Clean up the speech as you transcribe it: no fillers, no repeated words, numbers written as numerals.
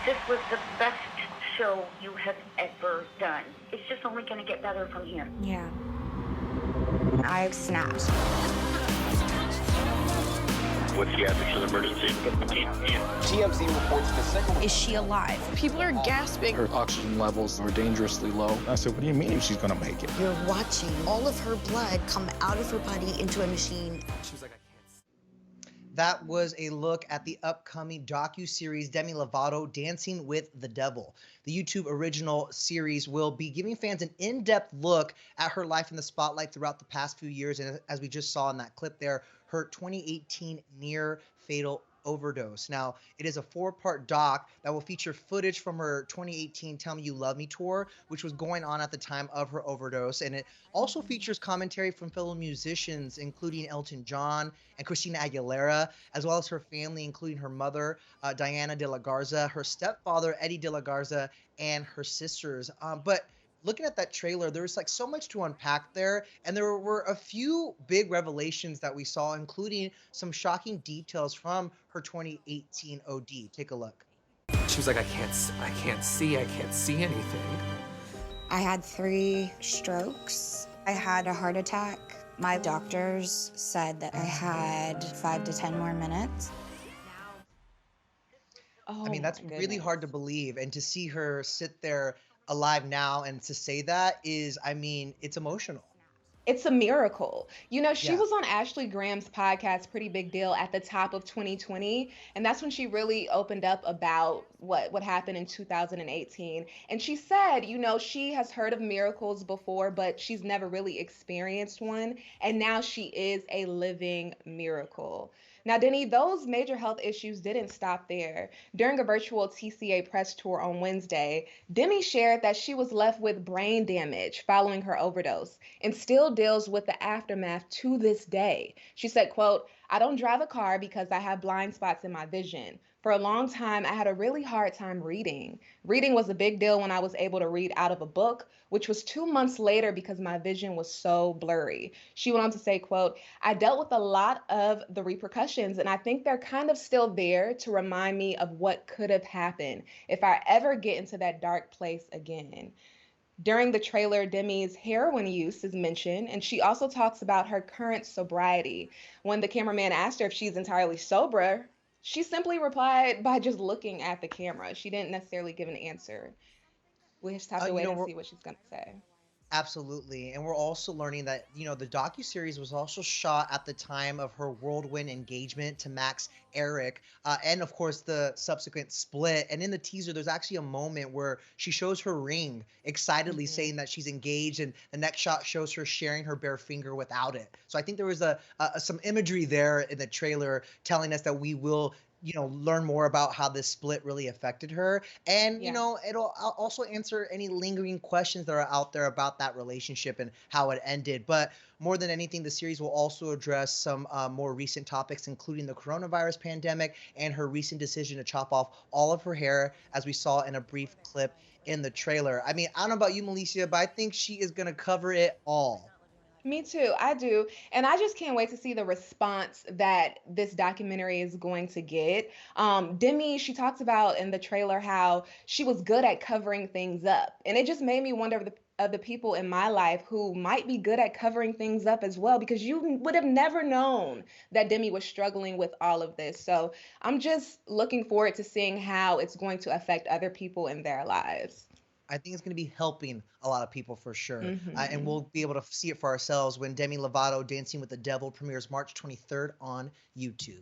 This was the best show you have ever done. It's just only going to get better from here. Yeah. I snapped. What's the actual emergency? TMZ reports the second. Is she alive? People are gasping. Her oxygen levels are dangerously low. I said, what do you mean she's gonna make it? You're watching all of her blood come out of her body into a machine. She was like, I can't. That was a look at the upcoming docu-series Demi Lovato, Dancing with the Devil. The YouTube original series will be giving fans an in-depth look at her life in the spotlight throughout the past few years. And as we just saw in that clip there, her 2018 near fatal overdose. Now, it is a 4-part doc that will feature footage from her 2018 Tell Me You Love Me tour, which was going on at the time of her overdose. And it also features commentary from fellow musicians, including Elton John and Christina Aguilera, as well as her family, including her mother, Diana de la Garza, her stepfather, Eddie de la Garza, and her sisters. But looking at that trailer, there was like so much to unpack there, and there were a few big revelations that we saw, including some shocking details from her 2018 OD. Take a look. She was like, I can't see anything. I had 3 strokes. I had a heart attack. My doctors said that I had 5 to 10 more minutes. I mean, that's really hard to believe, and to see her sit there alive now and to say that is, I mean, it's emotional. It's a miracle. You know, she Yeah. was on Ashley Graham's podcast, Pretty Big Deal, at the top of 2020. And that's when she really opened up about what happened in 2018. And she said, you know, she has heard of miracles before, but she's never really experienced one. And now she is a living miracle. Now, Denny, those major health issues didn't stop there. During a virtual TCA press tour on Wednesday, Demi shared that she was left with brain damage following her overdose and still deals with the aftermath to this day. She said, quote, I don't drive a car because I have blind spots in my vision. For a long time, I had a really hard time reading. Reading was a big deal when I was able to read out of a book, which was 2 months later because my vision was so blurry. She went on to say, quote, I dealt with a lot of the repercussions, and I think they're kind of still there to remind me of what could have happened if I ever get into that dark place again. During the trailer, Demi's heroin use is mentioned, and she also talks about her current sobriety. When the cameraman asked her if she's entirely sober, she simply replied by just looking at the camera. She didn't necessarily give an answer. We just have to wait and see what she's going to say. Absolutely. And we're also learning that, you know, the docuseries was also shot at the time of her whirlwind engagement to Max Eric, and of course the subsequent split. And in the teaser, there's actually a moment where she shows her ring excitedly saying that she's engaged, and the next shot shows her sharing her bare finger without it. So I think there was some imagery there in the trailer telling us that we will, you know, learn more about how this split really affected her. And, you know, it'll also answer any lingering questions that are out there about that relationship and how it ended. But more than anything, the series will also address some more recent topics, including the coronavirus pandemic and her recent decision to chop off all of her hair, as we saw in a brief clip in the trailer. I mean, I don't know about you, Melissa, but I think she is going to cover it all. Me too. I do. And I just can't wait to see the response that this documentary is going to get. Demi, she talks about in the trailer how she was good at covering things up. And it just made me wonder of the people in my life who might be good at covering things up as well, because you would have never known that Demi was struggling with all of this. So I'm just looking forward to seeing how it's going to affect other people in their lives. I think it's going to be helping a lot of people for sure. And we'll be able to see it for ourselves when Demi Lovato, Dancing with the Devil, premieres March 23rd on YouTube.